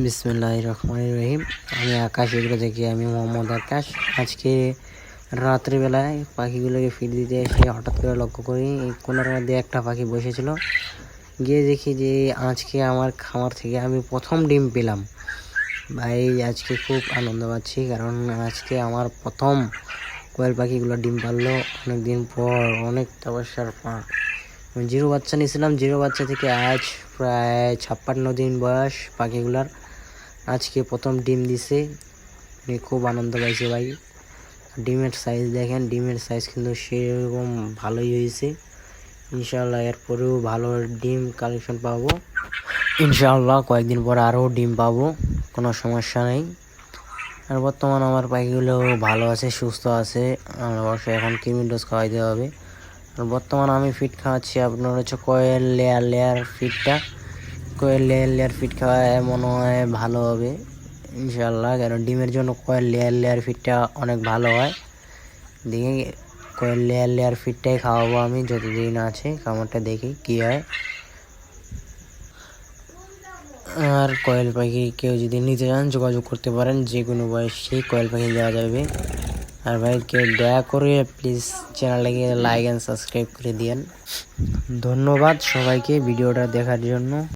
বিসমিল্লাহির রহমানির রহিম। আমি আকাশ, এগুলো থেকে আমি মোহাম্মদ আকাশ। আজকে রাত্রিবেলায় পাখিগুলোকে ফিড দিতে এসে হঠাৎ করে লক্ষ্য করি এই কোনার মধ্যে একটা পাখি বসেছিল। গিয়ে দেখি যে আজকে আমার খামার থেকে আমি প্রথম ডিম পেলাম। ভাই আজকে খুব আনন্দ পাচ্ছি, কারণ আজকে আমার প্রথম কোয়েল পাখিগুলো ডিম পারলো অনেকদিন পর, অনেক তপস্যার পর। আমি জিরো বাচ্চা নিয়েছিলাম, জিরো বাচ্চা থেকে আজ প্রায় 56 দিন বয়স পাখিগুলার। আজকে প্রথম ডিম দিছে, আমি খুব আনন্দ পাইছি ভাই। ডিমের সাইজ দেখেন, ডিমের সাইজ কিন্তু সেরকম ভালোই হয়েছে। ইনশাআল্লাহ এরপরেও ভালো ডিম কালেকশন পাবো। ইনশাআল্লাহ কয়েকদিন পর আরও ডিম পাবো, কোনো সমস্যা নেই। আর বর্তমান আমার পাখিগুলো ভালো আছে, সুস্থ আছে। আর অবশ্যই এখন কিমি ডোজ খাওয়াইতে হবে। আর বর্তমান আমি ফিড খাওয়াচ্ছি আপনার হচ্ছে কোয়েল লেয়ার ফিডটা। কোয়েল লেয়ার ফিড খাওয়ায় মনে হয় ভালো হবে ইনশাআল্লাহ, কারণ ডিমের জন্য কোয়েল লেয়ার ফিডটা অনেক ভালো হয়। দেখি কোয়েল লেয়ার ফিডটাই খাওয়াবো আমি যতদিন আছে খামারটা, দেখি কি হয়। আর কোয়েল পাখি কেউ যদি নিতে চান যোগাযোগ করতে পারেন, যে কোনো বয়সেই কোয়েল পাখি দেওয়া যাবে। আর ভাই কেউ দয়া করে প্লিজ চ্যানেলটাকে লাইক অ্যান্ড সাবস্ক্রাইব করে দিয়েন। ধন্যবাদ সবাইকে ভিডিওটা দেখার জন্য।